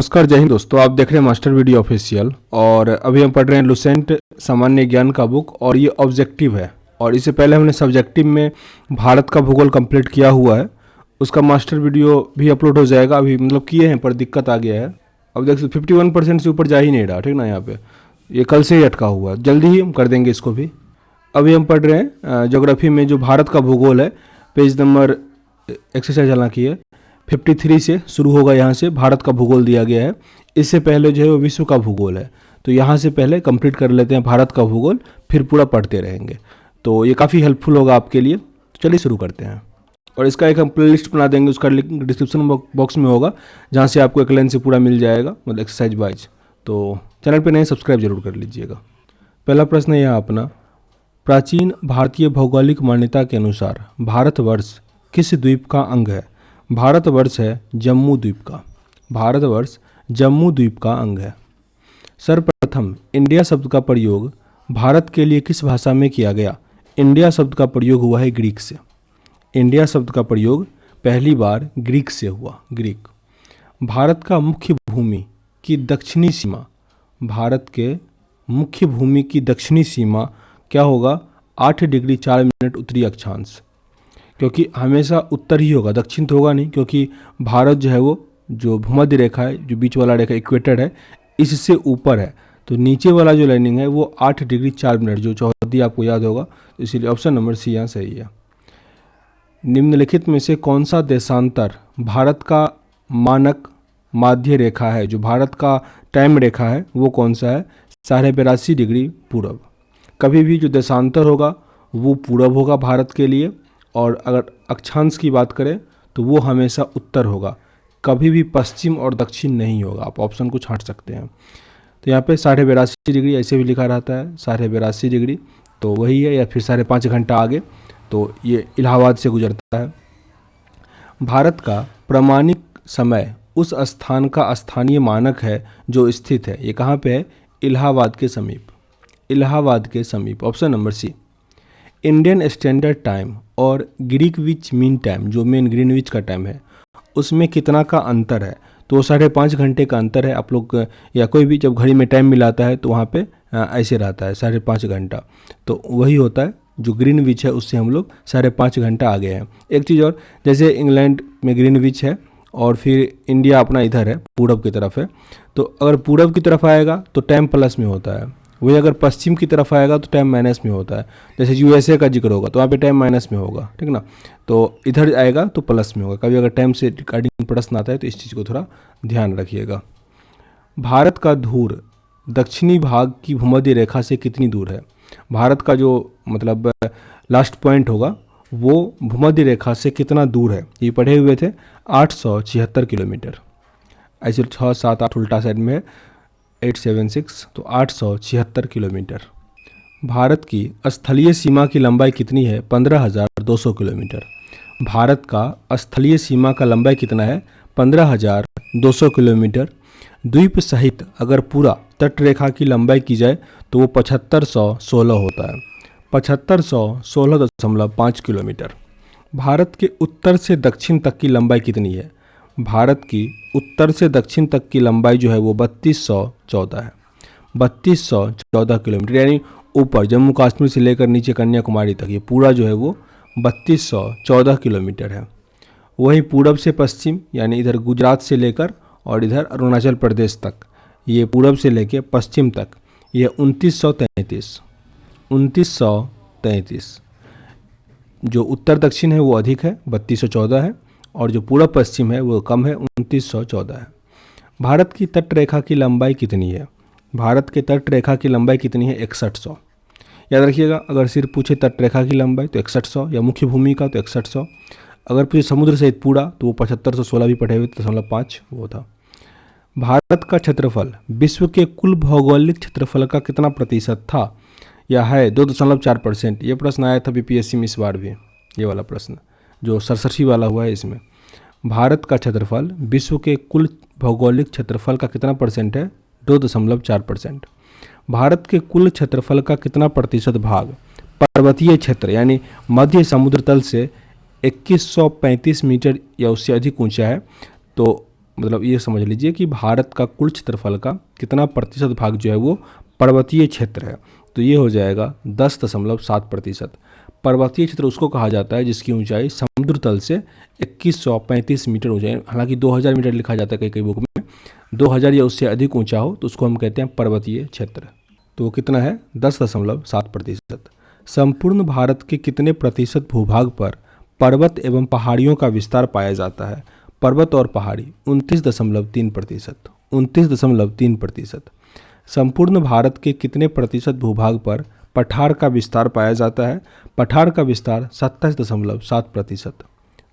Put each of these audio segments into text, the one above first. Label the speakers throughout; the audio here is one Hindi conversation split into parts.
Speaker 1: नमस्कार, जय हिंद दोस्तों। आप देख रहे हैं मास्टर वीडियो ऑफिशियल और अभी हम पढ़ रहे हैं लुसेंट सामान्य ज्ञान का बुक और ये ऑब्जेक्टिव है। और इससे पहले हमने सब्जेक्टिव में भारत का भूगोल कंप्लीट किया हुआ है, उसका मास्टर वीडियो भी अपलोड हो जाएगा। अभी मतलब किए हैं पर दिक्कत आ गया है। अब देख 51% से ऊपर जा ही नहीं रहा, ठीक ना। यहाँ पे ये कल से ही अटका हुआ है, जल्दी ही हम कर देंगे इसको भी। अभी हम पढ़ रहे हैं ज्योग्राफी में जो भारत का भूगोल है, पेज नंबर एक्सरसाइज हालांकि है 53 से शुरू होगा। यहाँ से भारत का भूगोल दिया गया है। इससे पहले जो है वो विश्व का भूगोल है, तो यहाँ से पहले कंप्लीट कर लेते हैं भारत का भूगोल, फिर पूरा पढ़ते रहेंगे। तो ये काफ़ी हेल्पफुल होगा आपके लिए। तो चलिए शुरू करते हैं। और इसका एक हम प्ले लिस्ट बना देंगे, उसका लिंक डिस्क्रिप्शन बॉक्स में होगा, जहाँ से आपको एक लाइन से पूरा मिल जाएगा, मतलब एक्सरसाइज वाइज। तो चैनल पर नए सब्सक्राइब जरूर कर लीजिएगा। पहला प्रश्न है अपना, प्राचीन भारतीय भौगोलिक मान्यता के अनुसार भारतवर्ष किस द्वीप का अंग है? भारतवर्ष है जम्मू द्वीप का। भारतवर्ष जम्मू द्वीप का अंग है। सर्वप्रथम इंडिया शब्द का प्रयोग भारत के लिए किस भाषा में किया गया? इंडिया शब्द का प्रयोग हुआ है ग्रीक से। इंडिया शब्द का प्रयोग पहली बार ग्रीक से हुआ, ग्रीक। भारत का मुख्य भूमि की दक्षिणी सीमा, भारत के मुख्य भूमि की दक्षिणी सीमा क्या होगा? 8 डिग्री 4 मिनट उत्तरी अक्षांश, क्योंकि हमेशा उत्तर ही होगा, दक्षिण तो होगा नहीं, क्योंकि भारत जो है वो जो भूमध्य रेखा है, जो बीच वाला रेखा इक्वेटर है, इससे ऊपर है। तो नीचे वाला जो लाइनिंग है वो 8 डिग्री 4 मिनट, जो चौहद्दी आपको याद होगा। तो इसीलिए ऑप्शन नंबर सी यहाँ सही है। निम्नलिखित में से कौन सा देशांतर भारत का मानक माध्य रेखा है? जो भारत का टाइम रेखा है वो कौन सा है? 82.5 डिग्री पूरब। कभी भी जो देशांतर होगा वो पूरब होगा भारत के लिए, और अगर अक्षांश की बात करें तो वो हमेशा उत्तर होगा, कभी भी पश्चिम और दक्षिण नहीं होगा। आप ऑप्शन को छांट सकते हैं। तो यहाँ पे 82.5 डिग्री ऐसे भी लिखा रहता है, 82.5 डिग्री तो वही है, या फिर 5.5 घंटा आगे, तो ये इलाहाबाद से गुजरता है। भारत का प्रमाणिक समय उस स्थान का स्थानीय मानक है जो स्थित है। ये कहाँ पे है? इलाहाबाद के समीप, इलाहाबाद के समीप। Option number C. Indian standard time और ग्रीनविच मीन टाइम, जो मेन ग्रीनविच का टाइम है, उसमें कितना का अंतर है? तो 5.5 घंटे का अंतर है। आप लोग या कोई भी जब घड़ी में टाइम मिलाता है तो वहाँ पे ऐसे रहता है 5.5 घंटा, तो वही होता है जो ग्रीनविच है, उससे हम लोग 5.5 घंटा आगे हैं। एक चीज़ और, जैसे इंग्लैंड में ग्रीनविच है और फिर इंडिया अपना इधर है, पूरब की तरफ है, तो अगर पूरब की तरफ आएगा तो टाइम प्लस में होता है, वही अगर पश्चिम की तरफ आएगा तो टाइम माइनस में होता है। जैसे यूएसए का जिक्र होगा तो वहाँ पे टाइम माइनस में होगा, ठीक ना। तो इधर आएगा तो प्लस में होगा। कभी अगर टाइम से रिगार्डिंग प्रश्न आता है तो इस चीज़ को थोड़ा ध्यान रखिएगा। भारत का धूर दक्षिणी भाग की भूमध्य रेखा से कितनी दूर है? भारत का जो मतलब लास्ट पॉइंट होगा वो भूमध्य रेखा से कितना दूर है? ये पढ़े हुए थे 876 किलोमीटर। ऐसे 6, 7, 8 उल्टा साइड में 876, तो 876 किलोमीटर। भारत की स्थलीय सीमा की लंबाई कितनी है? 15,200 किलोमीटर। भारत का स्थलीय सीमा का लंबाई कितना है? 15,200 किलोमीटर। द्वीप सहित अगर पूरा तटरेखा की लंबाई की जाए तो वो 7516 होता है, 7516.5 किलोमीटर। भारत के उत्तर से दक्षिण तक की लंबाई कितनी है? भारत की उत्तर से दक्षिण तक की लंबाई जो है वो 3214 है, 3214 किलोमीटर। यानी ऊपर जम्मू कश्मीर से लेकर नीचे कन्याकुमारी तक ये पूरा जो है वो 3214 किलोमीटर है। वहीं पूरब से पश्चिम, यानी इधर गुजरात से लेकर और इधर अरुणाचल प्रदेश तक, ये पूरब से लेकर पश्चिम तक ये 2933। जो उत्तर दक्षिण है वो अधिक है, 3214 है, और जो पूर्व पश्चिम है वो कम है, 2914 है। भारत की तटरेखा की लंबाई कितनी है? भारत के तटरेखा की लंबाई कितनी है? 6100। याद रखिएगा, अगर सिर्फ पूछे तटरेखा की लंबाई तो 6100, या मुख्य भूमि का तो 6100। अगर पूछे समुद्र सहित पूरा तो वो 7516 भी पढ़े हुए 0.5 वो था। भारत का क्षेत्रफल विश्व के कुल भौगोलिक क्षेत्रफल का कितना प्रतिशत था या है? 2.4%। ये प्रश्न आया था बीपीएससी में इस बार भी, ये वाला प्रश्न जो 67 वाला हुआ है इसमें। भारत का क्षेत्रफल विश्व के कुल भौगोलिक क्षेत्रफल का कितना परसेंट है? 2.4%। भारत के कुल क्षेत्रफल का कितना प्रतिशत भाग पर्वतीय क्षेत्र यानी मध्य समुद्र तल से 2135 मीटर या उससे अधिक ऊंचा है? तो मतलब ये समझ लीजिए कि भारत का कुल क्षेत्रफल का कितना प्रतिशत भाग जो है वो पर्वतीय क्षेत्र है। तो ये हो जाएगा 10.7%। पर्वतीय क्षेत्र उसको कहा जाता है जिसकी ऊंचाई समुद्र तल से 2135 मीटर ऊंचाई, हालांकि 2000 मीटर लिखा जाता है कई कई बुक में, 2000 या उससे अधिक ऊंचा हो तो उसको हम कहते हैं पर्वतीय क्षेत्र। तो वो कितना है? 10.7%। संपूर्ण भारत के कितने प्रतिशत भूभाग पर पर्वत एवं पहाड़ियों का विस्तार पाया जाता है? पर्वत और पहाड़ी 29.3%। 29.3%। संपूर्ण भारत के कितने प्रतिशत भूभाग पर पठार का विस्तार पाया जाता है? पठार का विस्तार 27.7%।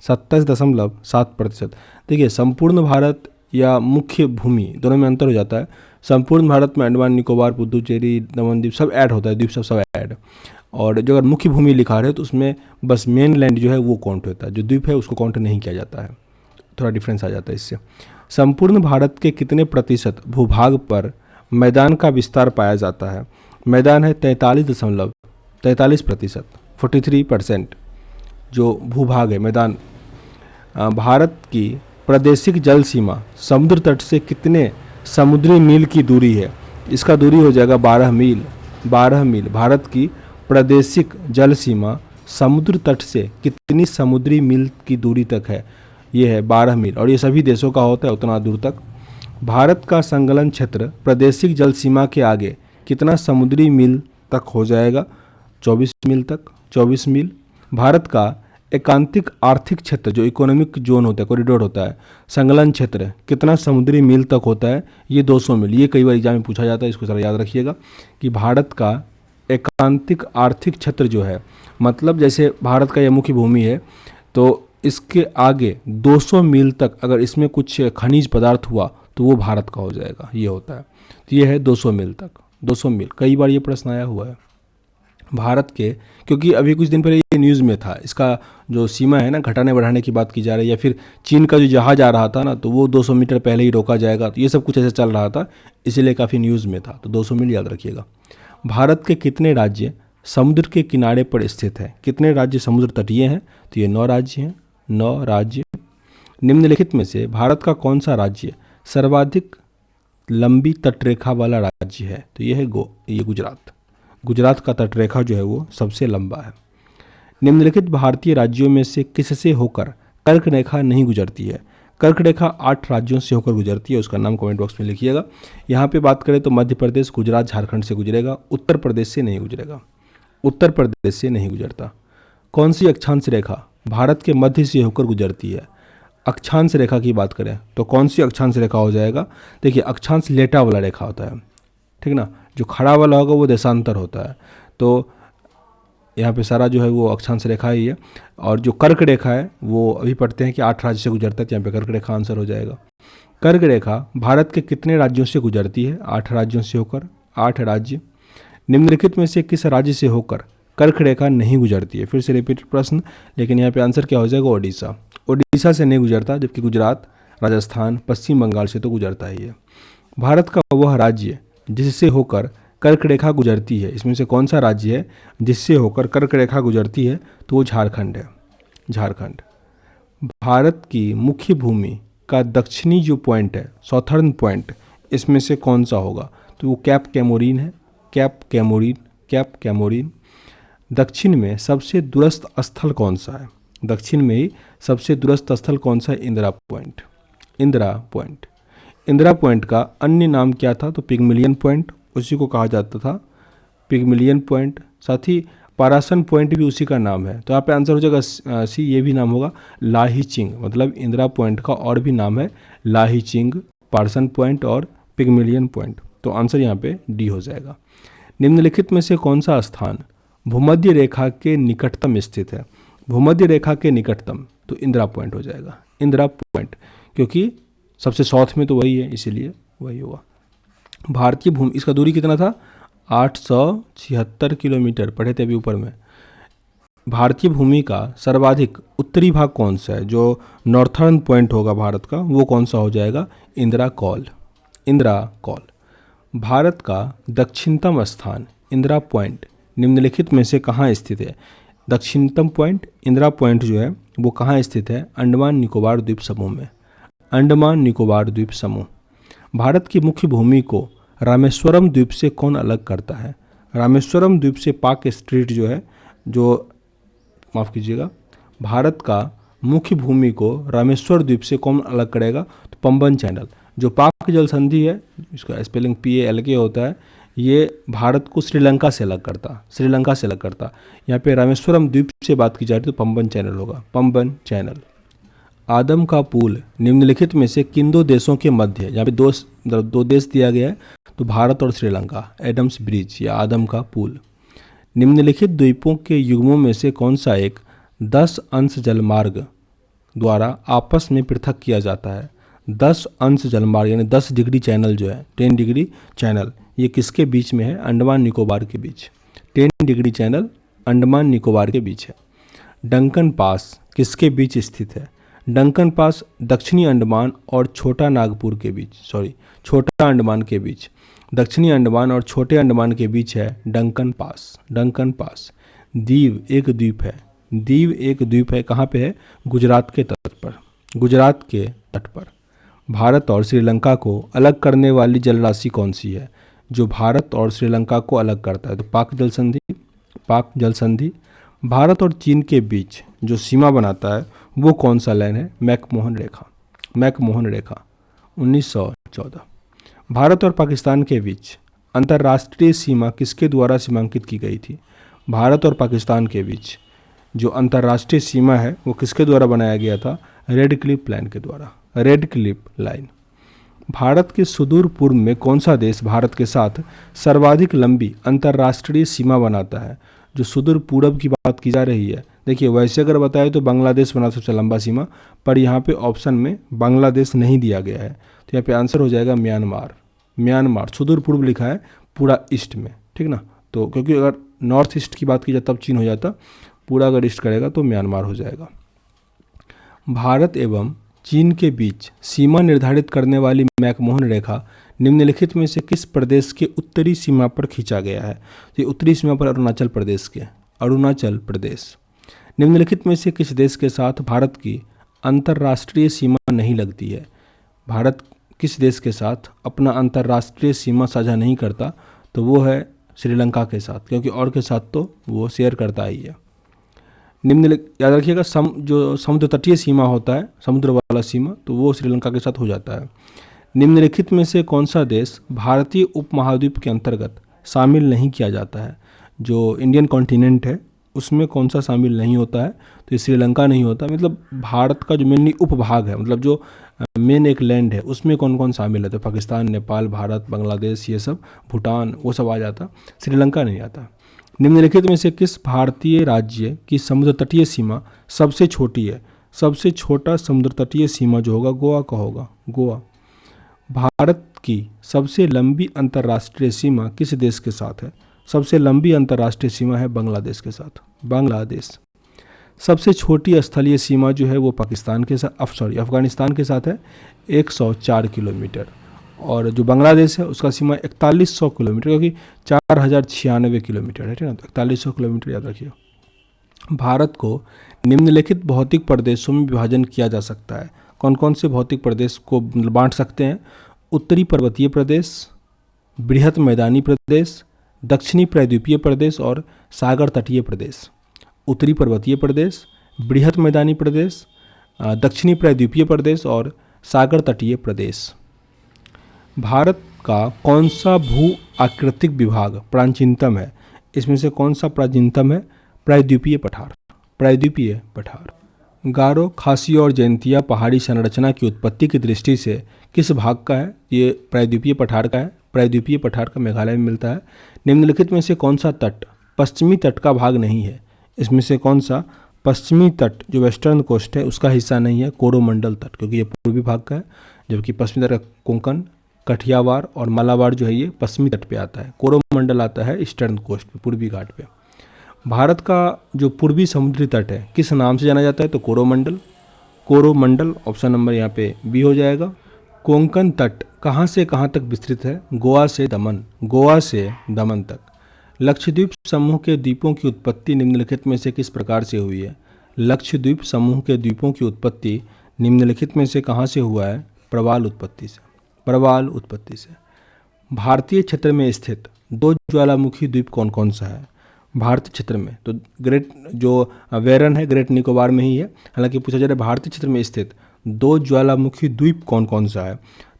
Speaker 1: 27.7%। देखिए, संपूर्ण भारत या मुख्य भूमि दोनों में अंतर हो जाता है। संपूर्ण भारत में अंडमान निकोबार, पुदुचेरी, दमन द्वीप सब ऐड होता है, द्वीप सब ऐड। और जो अगर मुख्य भूमि लिखा रहे तो उसमें बस मेन लैंड जो है वो काउंट होता है, जो द्वीप है उसको काउंट नहीं किया जाता है। थोड़ा डिफरेंस आ जाता है इससे। संपूर्ण भारत के कितने प्रतिशत भूभाग पर मैदान का विस्तार पाया जाता है? मैदान है 43%, 43% जो भूभाग है मैदान। भारत की प्रादेशिक जल सीमा समुद्र तट से कितने समुद्री मील की दूरी है? इसका दूरी हो जाएगा 12 मील। 12 मील। भारत की प्रादेशिक जल सीमा समुद्र तट से कितनी समुद्री मील की दूरी तक है? ये है 12 मील, और ये सभी देशों का होता है उतना दूर तक। भारत का संकलन क्षेत्र प्रादेशिक जल सीमा के आगे कितना समुद्री मील तक हो जाएगा? 24 मील तक। 24 मील। भारत का एकांतिक आर्थिक क्षेत्र जो इकोनॉमिक जोन होता है, कॉरिडोर होता है, संकलन क्षेत्र कितना समुद्री मील तक होता है? ये 200 मील। ये कई बार एग्जाम में पूछा जाता है, इसको ज़रा याद रखिएगा कि भारत का एकांतिक आर्थिक क्षेत्र जो है, मतलब जैसे भारत का यह मुख्य भूमि है तो इसके आगे 200 मील तक अगर इसमें कुछ खनिज पदार्थ हुआ तो वो भारत का हो जाएगा। ये होता है। तो ये है 200 मील तक। 200 मील। कई बार ये प्रश्न आया हुआ है भारत के, क्योंकि अभी कुछ दिन पहले ये न्यूज़ में था, इसका जो सीमा है ना घटाने बढ़ाने की बात की जा रही है, या फिर चीन का जो जहाज आ रहा था ना तो वो 200 मीटर पहले ही रोका जाएगा, तो ये सब कुछ ऐसे चल रहा था, इसीलिए काफ़ी न्यूज़ में था। तो 200 मील याद रखिएगा। भारत के कितने राज्य समुद्र के किनारे पर स्थित है? कितने राज्य समुद्र तटीय हैं? तो ये 9 राज्य हैं। 9 राज्य। निम्नलिखित में से भारत का कौन सा राज्य सर्वाधिक लंबी तटरेखा वाला राज्य है? तो ये है ये गुजरात। गुजरात का तटरेखा जो है वो सबसे लंबा है। निम्नलिखित भारतीय राज्यों में से किससे होकर कर्क रेखा नहीं गुजरती है? कर्क रेखा 8 राज्यों से होकर गुजरती है, उसका नाम कमेंट बॉक्स में लिखिएगा। यहाँ पे बात करें तो मध्य प्रदेश, गुजरात, झारखंड से गुजरेगा। उत्तर प्रदेश से नहीं गुजरेगा। उत्तर प्रदेश से नहीं गुजरता। कौन सी अक्षांश रेखा भारत के मध्य से होकर गुजरती है? अक्षांश रेखा की बात करें तो कौन सी अक्षांश रेखा हो जाएगा? देखिए, अक्षांश लेटा वाला रेखा होता है, ठीक ना। जो खड़ा वाला होगा वो देशांतर होता है। तो यहाँ पे सारा जो है वो अक्षांश रेखा ही है। और जो कर्क रेखा है वो अभी पढ़ते हैं कि 8 राज्य से गुजरता है, तो यहाँ पे कर्क रेखा आंसर हो जाएगा। कर्क रेखा भारत के कितने राज्यों से गुजरती है? 8 राज्यों से होकर। 8 राज्य। निम्नलिखित में से किस राज्य से होकर कर्क रेखा नहीं गुजरती है? फिर से रिपीट प्रश्न, लेकिन यहाँ पे आंसर क्या हो जाएगा? ओडिशा। ओडिशा से नहीं गुजरता, जबकि गुजरात, राजस्थान, पश्चिम बंगाल से तो गुजरता ही है। भारत का वह राज्य जिससे होकर कर्क रेखा गुजरती है, इसमें से कौन सा राज्य है जिससे होकर कर्क रेखा गुजरती है? तो वो झारखंड है। झारखंड। भारत की मुख्य भूमि का दक्षिणी जो पॉइंट है, साउथर्न पॉइंट, इसमें से कौन सा होगा? तो वो कैप कैमोरीन है। कैप कैमोरीन। कैप कैमोरीन। दक्षिण में सबसे दूरस्थ स्थल कौन सा है? दक्षिण में ही सबसे दूरस्थ स्थल कौन सा है? Indira point. Indira point. Indira point का अन्य नाम क्या था? तो पिग्मलियन पॉइंट, उसी को कहा जाता था पिग्मलियन पॉइंट। साथ ही पारासन पॉइंट भी उसी का नाम है। तो यहाँ पे आंसर हो जाएगा सी, ये भी नाम होगा लाहीचिंग। मतलब इंदिरा पॉइंट का और भी नाम है लाहीचिंग, पारासन पॉइंट और पिग्मलियन पॉइंट। तो आंसर यहाँ पे डी हो जाएगा। निम्नलिखित में से कौन सा स्थान भूमध्य रेखा के निकटतम स्थित है? भूमध्य रेखा के निकटतम, तो इंदिरा पॉइंट हो जाएगा। इंदिरा पॉइंट, क्योंकि सबसे साउथ में तो वही है, इसीलिए वही होगा। भारतीय भूमि, इसका दूरी कितना था? 876 किलोमीटर, पढ़े थे अभी ऊपर में। भारतीय भूमि का सर्वाधिक उत्तरी भाग कौन सा है? जो नॉर्थर्न पॉइंट होगा भारत का, वो कौन सा हो जाएगा? इंदिरा कॉल। इंदिरा कॉल। भारत का दक्षिणतम स्थान इंदिरा पॉइंट निम्नलिखित में से कहाँ स्थित है? दक्षिणतम पॉइंट इंदिरा पॉइंट जो है वो कहाँ स्थित है? अंडमान निकोबार द्वीप समूह में। अंडमान निकोबार द्वीप समूह। भारत की मुख्य भूमि को रामेश्वरम द्वीप से कौन अलग करता है? रामेश्वरम द्वीप से पाक स्ट्रीट जो है, जो माफ़ कीजिएगा, भारत का मुख्य भूमि को रामेश्वर द्वीप से कौन अलग करेगा? तो पंबन चैनल। जो पाक जल संधि है, इसका स्पेलिंग PALK होता है, ये भारत को श्रीलंका से अलग करता। यहाँ पे रामेश्वरम द्वीप से बात की जा रही है तो पंबन चैनल होगा, पंबन चैनल। आदम का पुल निम्नलिखित में से किन दो देशों के मध्य, यहाँ पे दो देश दिया गया है, तो भारत और श्रीलंका, एडम्स ब्रिज या आदम का पुल। निम्नलिखित द्वीपों के युग्मों में से कौन सा एक 10 अंश जलमार्ग द्वारा आपस में पृथक किया जाता है? 10 अंश जलमार्ग यानी 10 डिग्री चैनल जो है, 10 डिग्री चैनल, ये किसके बीच में है? अंडमान निकोबार के बीच। 10 डिग्री चैनल अंडमान निकोबार के बीच है। डंकन पास किसके बीच स्थित है? डंकन पास दक्षिणी अंडमान और छोटा अंडमान के बीच, दक्षिणी अंडमान और छोटे अंडमान के बीच है डंकन पास। दीव एक द्वीप है, कहाँ पे है? गुजरात के तट पर। भारत और श्रीलंका को अलग करने वाली जलराशि कौन सी है? जो भारत और श्रीलंका को अलग करता है, तो पाक जल संधि। भारत और चीन के बीच जो सीमा बनाता है वो कौन सा लाइन है? मैकमोहन रेखा 1914। भारत और पाकिस्तान के बीच अंतर्राष्ट्रीय सीमा किसके द्वारा सीमांकित की गई थी? भारत और पाकिस्तान के बीच जो अंतर्राष्ट्रीय सीमा है वो किसके द्वारा बनाया गया था? Red Cliff line. भारत के सुदूर पूर्व में कौन सा देश भारत के साथ सर्वाधिक लंबी अंतर्राष्ट्रीय सीमा बनाता है? जो सुदूर पूर्व की बात की जा रही है, देखिए वैसे अगर बताए तो बांग्लादेश बना सबसे लंबा सीमा, पर यहाँ पे ऑप्शन में बांग्लादेश नहीं दिया गया है, तो यहाँ पे आंसर हो जाएगा म्यांमार। सुदूर पूर्व लिखा है, पूरा ईस्ट में, ठीक ना। तो क्योंकि अगर नॉर्थ ईस्ट की बात की जाए तब चीन हो जाता, पूरा अगर ईस्ट करेगा तो म्यांमार हो जाएगा। भारत एवं चीन के बीच सीमा निर्धारित करने वाली मैकमोहन रेखा निम्नलिखित में से किस प्रदेश के उत्तरी सीमा पर खींचा गया है? तो ये उत्तरी सीमा पर अरुणाचल प्रदेश। निम्नलिखित में से किस देश के साथ भारत की अंतर्राष्ट्रीय सीमा नहीं लगती है? भारत किस देश के साथ अपना अंतर्राष्ट्रीय सीमा साझा नहीं करता? तो वो है श्रीलंका के साथ, क्योंकि और के साथ तो वो शेयर करता ही है। याद रखिएगा, जो समुद्र तटीय सीमा होता है, समुद्र वाला सीमा, तो वो श्रीलंका के साथ हो जाता है। निम्नलिखित में से कौन सा देश भारतीय उपमहाद्वीप के अंतर्गत शामिल नहीं किया जाता है? जो इंडियन कॉन्टिनेंट है उसमें कौन सा शामिल नहीं होता है? तो ये श्रीलंका नहीं होता। मतलब भारत का जो मेनली उपभाग है, मतलब जो मेन एक लैंड है, उसमें कौन कौन शामिल है? तो पाकिस्तान, नेपाल, भारत, बांग्लादेश, ये सब, भूटान, वो सब आ जाता, श्रीलंका नहीं आता। निम्नलिखित में से किस भारतीय राज्य की समुद्र तटीय सीमा सबसे छोटी है? सबसे छोटा समुद्र तटीय सीमा जो होगा गोवा का होगा, गोवा। भारत की सबसे लंबी अंतर्राष्ट्रीय सीमा किस देश के साथ है? सबसे लंबी अंतर्राष्ट्रीय सीमा है बांग्लादेश के साथ, बांग्लादेश। सबसे छोटी स्थलीय सीमा जो है वो अफगानिस्तान के साथ है, 104 किलोमीटर। और जो बांग्लादेश है उसका सीमा 4100 किलोमीटर, क्योंकि 4096 किलोमीटर है, ठीक है ना। तो 4100 किलोमीटर याद रखिए। भारत को निम्नलिखित भौतिक प्रदेशों में विभाजन किया जा सकता है। कौन कौन से भौतिक प्रदेश को बांट सकते हैं? उत्तरी पर्वतीय प्रदेश, बृहत मैदानी प्रदेश, दक्षिणी प्रायद्वीपीय प्रदेश और सागर तटीय प्रदेश। उत्तरी पर्वतीय प्रदेश, बृहत मैदानी प्रदेश, दक्षिणी प्रायद्वीपीय प्रदेश और सागर तटीय प्रदेश। भारत का कौन सा भू आकृतिक विभाग प्राचीनतम है? इसमें से कौन सा प्राचीनतम है? प्रायद्वीपीय पठार। गारो, खासी और जयंतिया पहाड़ी संरचना की उत्पत्ति की दृष्टि से किस भाग का है? ये प्रायद्वीपीय पठार का है। प्रायद्वीपीय पठार का मेघालय में मिलता है। निम्नलिखित में से कौन सा तट पश्चिमी तट का भाग नहीं है? इसमें से कौन सा पश्चिमी तट जो वेस्टर्न कोस्ट है उसका हिस्सा नहीं है? कोरोमंडल तट, क्योंकि ये पूर्वी भाग का है, जबकि पश्चिमी तट का कोंकण, कठियावाड़ और मालाबार जो है ये पश्चिमी तट पे आता है। कोरोमंडल आता है ईस्टर्न कोस्ट पे, पूर्वी घाट पे। भारत का जो पूर्वी समुद्री तट है किस नाम से जाना जाता है? तो कोरोमंडल ऑप्शन नंबर यहाँ पे बी हो जाएगा। कोंकण तट कहाँ से कहाँ तक विस्तृत है? गोवा से दमन तक। लक्षद्वीप समूह के द्वीपों की उत्पत्ति निम्नलिखित में से किस प्रकार से हुई है? लक्षद्वीप समूह के द्वीपों की उत्पत्ति निम्नलिखित में से कहाँ से हुआ है? प्रवाल उत्पत्ति से। प्रवाल उत्पत्ति से। भारतीय क्षेत्र में स्थित दो ज्वालामुखी द्वीप कौन कौन सा है? भारतीय क्षेत्र में तो ग्रेट जो वेरन है ग्रेट निकोबार में ही है। हालांकि पूछा जा रहा है भारतीय क्षेत्र में स्थित दो ज्वालामुखी द्वीप कौन कौन सा है,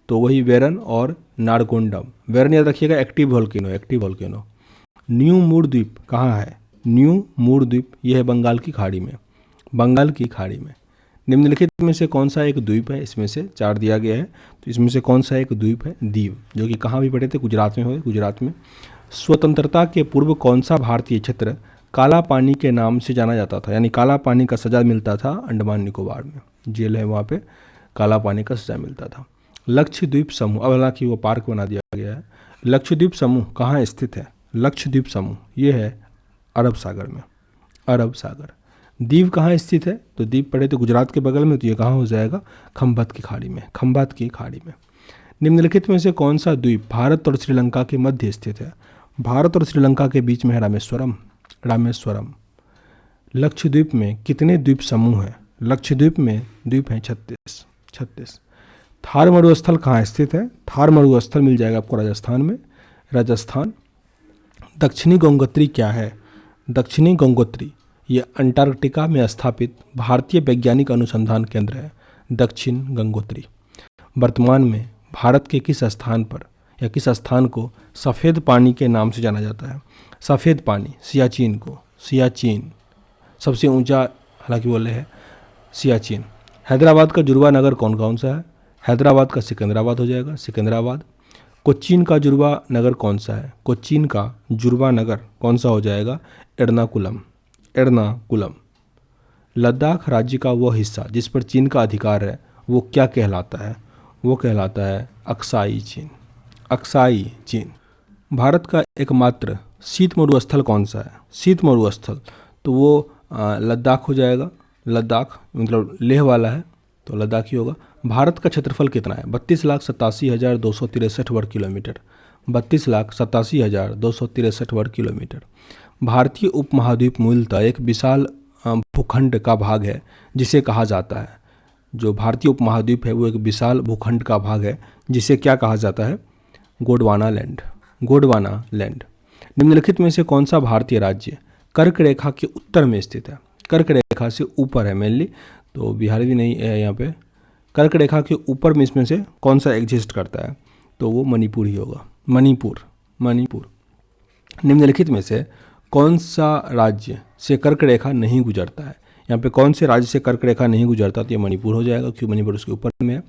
Speaker 1: तो वही वेरन और नारकोंडम। वेरन याद रखिएगा active volcano, active volcano. New Moore द्वीप कहाँ है? न्यू मूर द्वीप यह है बंगाल की खाड़ी में, बंगाल की खाड़ी में। निम्नलिखित में से कौन सा एक द्वीप है? इसमें से चार दिया गया है, तो इसमें से कौन सा एक द्वीप है? दीव, जो कि कहाँ भी पड़े थे? गुजरात में हुए, गुजरात में। स्वतंत्रता के पूर्व कौन सा भारतीय क्षेत्र काला पानी के नाम से जाना जाता था? यानी काला पानी का सजा मिलता था अंडमान निकोबार में, जेल है वहाँ पे, काला पानी का सजा मिलता था। लक्षद्वीप समूह, अब हालांकि वो पार्क बना दिया गया है। लक्षद्वीप समूह कहाँ स्थित है? लक्षद्वीप समूह ये है अरब सागर में, अरब सागर। दीव कहाँ स्थित है? तो दीव पड़े तो गुजरात के बगल में, तो ये कहाँ हो जाएगा? खंभात की खाड़ी में, खंभात की खाड़ी में। निम्नलिखित में से कौन सा द्वीप भारत और श्रीलंका के मध्य स्थित है? भारत और श्रीलंका के बीच में है रामेश्वरम, रामेश्वरम। लक्षद्वीप में कितने द्वीप समूह हैं? लक्षद्वीप में द्वीप हैं 36, 36। थार मरुस्थल कहाँ स्थित है? थार मरुस्थल मिल जाएगा आपको राजस्थान में, राजस्थान। दक्षिणी गंगोत्री क्या है? दक्षिणी गंगोत्री ये अंटार्कटिका में स्थापित भारतीय वैज्ञानिक अनुसंधान केंद्र है, दक्षिण गंगोत्री। वर्तमान में भारत के किस स्थान पर या किस स्थान को सफ़ेद पानी के नाम से जाना जाता है? सफ़ेद पानी, सियाचिन को, सियाचिन सबसे ऊंचा हालांकि बोले है सियाचिन। हैदराबाद का जुड़वा नगर कौन कौन सा है? हैदराबाद का सिकंदराबाद हो जाएगा, सिकंदराबाद। कोच्चिन का जुड़वा नगर कौन सा है? कोच्चिन का जुड़वा नगर कौन सा हो जाएगा? एर्नाकुलम, एर्नाकुलम। लद्दाख राज्य का वो हिस्सा जिस पर चीन का अधिकार है वो क्या कहलाता है? वो कहलाता है अक्साई चीन, अक्साई चीन। भारत का एकमात्र शीत मरुस्थल कौन सा है? शीत मरुस्थल तो वो लद्दाख हो जाएगा, लद्दाख मतलब लेह वाला है तो लद्दाख ही होगा। भारत का क्षेत्रफल कितना है? 32,87,263 वर्ग किलोमीटर, 32,87,263 वर्ग किलोमीटर। भारतीय उपमहाद्वीप मूलतः एक विशाल भूखंड का भाग है जिसे कहा जाता है, जो भारतीय उपमहाद्वीप है वो एक विशाल भूखंड का भाग है जिसे क्या कहा जाता है? Gondwana land, Gondwana land. निम्नलिखित में से कौन सा भारतीय राज्य कर्क रेखा के उत्तर में स्थित है? कर्क रेखा से ऊपर है मेनली, तो बिहार भी नहीं है यहाँ पे। कर्क रेखा के ऊपर में इसमें से कौन सा एग्जिस्ट करता है? तो वो मणिपुर ही होगा, मणिपुर, मणिपुर। निम्नलिखित में से कौन सा राज्य से कर्क रेखा नहीं गुजरता है? यहाँ पे कौन से राज्य से कर्क रेखा नहीं गुजरता? तो ये मणिपुर हो जाएगा, क्योंकि मणिपुर उसके ऊपर में है।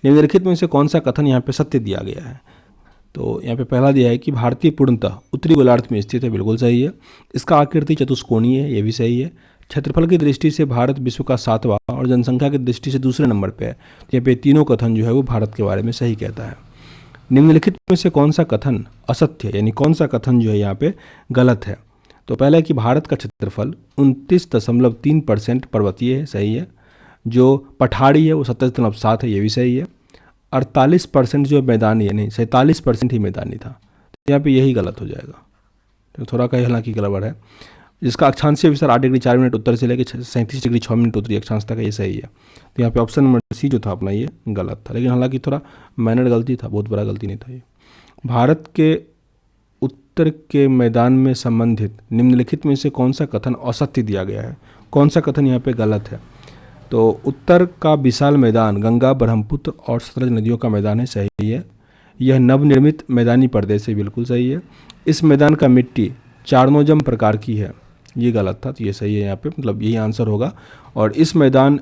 Speaker 1: निम्नलिखित में से कौन सा कथन यहाँ पे सत्य दिया गया है? तो यहाँ पे पहला दिया है कि भारतीय पूर्णतः उत्तरी गोलार्ध में स्थित है, बिल्कुल सही है। इसका आकृति चतुष्कोणीय है, ये भी सही है। क्षेत्रफल की दृष्टि से भारत विश्व का 7वां और जनसंख्या की दृष्टि से दूसरे नंबर पे है। तो यहाँ पे तीनों कथन जो है वो भारत के बारे में सही कहता है। निम्नलिखित में से कौन सा कथन असत्य, यानी कौन सा कथन जो है यहाँ पे गलत है? तो पहला है कि भारत का क्षेत्रफल 29.3% पर्वतीय है, सही है। जो पठारी है वो 27.7 है, ये भी सही है। 48% जो मैदानी है, नहीं 47% ही मैदानी था, तो यहाँ पे यही गलत हो जाएगा, तो थोड़ा कहीं हालांकि गड़बड़ है। जिसका अक्षांशीय विस्तार 8 डिग्री 4 मिनट उत्तर से लेकर 37 डिग्री 6 मिनट उत्तरी अक्षांश तक है, ये सही है। तो यहाँ पे ऑप्शन नंबर सी जो था अपना ये गलत था, लेकिन हालांकि थोड़ा माइनर गलती था, बहुत बड़ा गलती नहीं था ये। भारत के उत्तर के मैदान में संबंधित निम्नलिखित में से कौन सा कथन असत्य दिया गया है? कौन सा कथन यहाँ पे गलत है? तो उत्तर का विशाल मैदान गंगा, ब्रह्मपुत्र और सतलज नदियों का मैदान है, सही है। यह नवनिर्मित मैदानी प्रदेश है, बिल्कुल सही है। इस मैदान का मिट्टी चार्नोजम प्रकार की है, ये गलत था, तो ये सही है यहाँ पे, मतलब यही आंसर होगा। और इस मैदान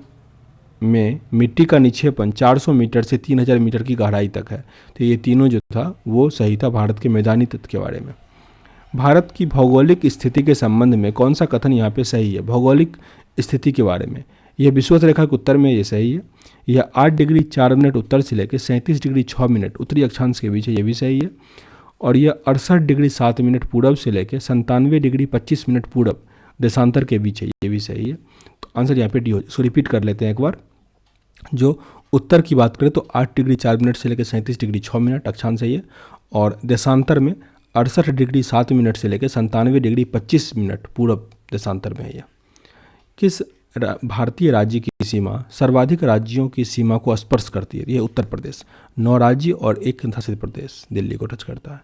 Speaker 1: में मिट्टी का निक्षेपण 400 मीटर से 3000 मीटर की गहराई तक है, तो ये तीनों जो था वो सही था भारत के मैदानी तत्व के बारे में। भारत की भौगोलिक स्थिति के संबंध में कौन सा कथन यहाँ पे सही है? भौगोलिक स्थिति के बारे में, यह विषुवत रेखा के उत्तर में, ये सही है। यह 8 डिग्री 4 मिनट उत्तर से लेकर 37 डिग्री 6 मिनट उत्तरी अक्षांश के बीच है, ये भी सही है। और यह 68 डिग्री 7 मिनट पूरब से लेकर 97 डिग्री 25 मिनट पूरब देशांतर के बीच है, ये भी सही है। तो आंसर यहाँ पे डी हो। इसको रिपीट कर लेते हैं एक बार। जो उत्तर की बात करें तो 8 डिग्री 4 मिनट से लेकर 37 डिग्री 6 मिनट अक्षांश है ये, और देशांतर में 68 डिग्री 7 मिनट से लेकर 97 डिग्री 25 मिनट पूरब देशांतर में है यह। किस भारतीय राज्य की सीमा सर्वाधिक राज्यों की सीमा को स्पर्श करती है, ये उत्तर प्रदेश। 9 राज्य और 1 केंद्र शासित प्रदेश दिल्ली को टच करता है।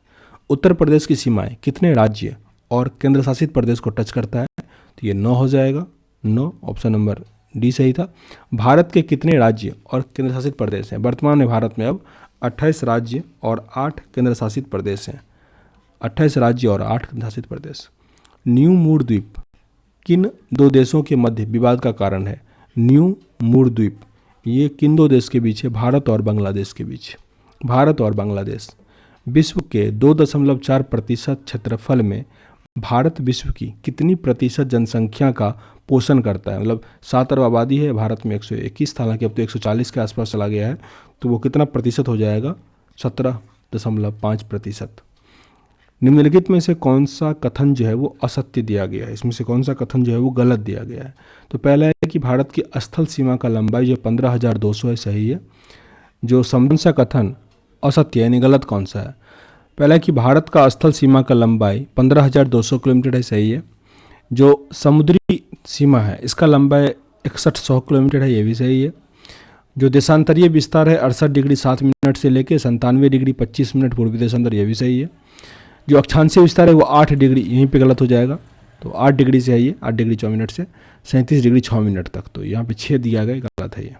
Speaker 1: उत्तर प्रदेश की सीमाएं कितने राज्य और केंद्र शासित प्रदेश को टच करता है? तो ये 9 हो जाएगा, 9, ऑप्शन नंबर डी सही था। भारत के कितने राज्य और केंद्र शासित प्रदेश हैं? वर्तमान में भारत में अब 28 राज्य और 8 केंद्र शासित प्रदेश हैं। 28 राज्य और 8 केंद्र शासित प्रदेश। न्यू मूर द्वीप किन 2 देशों के मध्य विवाद का कारण है? न्यू मूर द्वीप ये किन 2 देश के बीच है? भारत और बांग्लादेश के बीच। भारत और बांग्लादेश। विश्व के 2.4% क्षेत्रफल में भारत विश्व की कितनी प्रतिशत जनसंख्या का पोषण करता है? मतलब 7 अरब आबादी है भारत में, 121, हालांकि अब तो 140 के आसपास चला गया है, तो वो कितना प्रतिशत हो जाएगा? 17.5%। निम्नलिखित में से कौन सा कथन जो है वो असत्य दिया गया है? इसमें से कौन सा कथन जो है वो गलत दिया गया है? तो पहला है कि भारत की स्थल सीमा का लंबाई जो 15,200 है, सही है। जो कौन सा कथन असत्य यानी गलत कौन सा है? पहला है कि भारत का स्थल सीमा का लंबाई 15,200 किलोमीटर है, सही है। जो समुद्री सीमा है इसका लंबाई 6100 किलोमीटर है, ये भी सही है। जो देशांतरीय विस्तार है 68 डिग्री 7 मिनट से लेकर 97 डिग्री 25 मिनट पूर्वी देशांतर, ये भी सही है। जो अक्षांशीय विस्तार है वो 8 डिग्री, यहीं पे गलत हो जाएगा, तो 8 डिग्री से है ये, 8 डिग्री 4 मिनट से 37 डिग्री 6 मिनट तक, तो यहाँ पे 6 दिया गया, गलत है ये।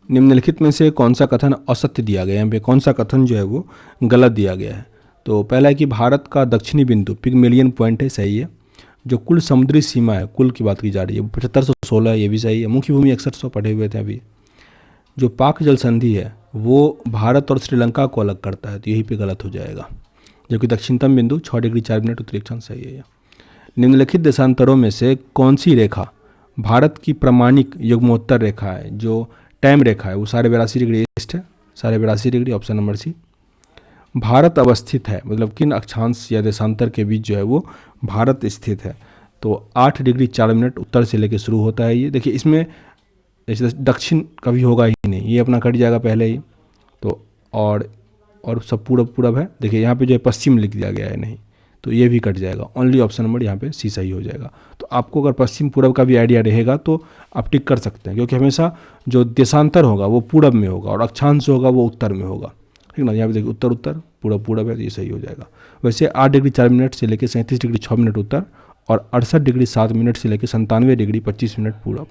Speaker 1: निम्नलिखित में से कौन सा कथन असत्य दिया गया है? यहाँ पे कौन सा कथन जो है वो गलत दिया गया है? तो पहला है कि भारत का दक्षिणी बिंदु पिगमेलियन पॉइंट है, सही है। जो कुल समुद्री सीमा है, कुल की बात की जा रही है, 7516 है, ये भी सही है। मुख्य भूमि 6100 पढ़े हुए थे अभी। जो पाक जल संधि है वो भारत और श्रीलंका को अलग करता है, तो यहीं पे गलत हो जाएगा। जबकि दक्षिणतम बिंदु 6 डिग्री 4 मिनट उत्तरी अक्षांश, सही है। निम्नलिखित देशांतरों में से कौन सी रेखा भारत की प्रमाणिक युग्मोत्तर रेखा है? जो टाइम रेखा है वो 82.5 डिग्री ईस्ट है, 82.5 degree, option number C. Bharat अवस्थित है, मतलब किन अक्षांश या देशांतर के बीच जो है वो भारत स्थित है? तो 8 डिग्री 4 मिनट उत्तर से लेकर शुरू होता है ये। देखिए इसमें जैसे दक्षिण कभी होगा ही नहीं, ये अपना कट जाएगा पहले ही, तो और सब पूरब पूरब है। देखिए यहाँ पे जो है पश्चिम लिख दिया गया है, नहीं, तो ये भी कट जाएगा। ओनली ऑप्शन नंबर यहाँ पे सी सही हो जाएगा। तो आपको अगर पश्चिम पूरब का भी आइडिया रहेगा तो आप टिक कर सकते हैं, क्योंकि हमेशा जो देशांतर होगा वो पूरब में होगा और अक्षांश होगा वो उत्तर में होगा, ठीक ना। यहाँ पे देखिए उत्तर उत्तर पूरब पूरब है, तो ये सही हो जाएगा। वैसे 8 डिग्री 4 मिनट से लेकर 37 डिग्री 6 मिनट उत्तर और 68 डिग्री 7 मिनट से लेकर 97 डिग्री 25 मिनट पूरब।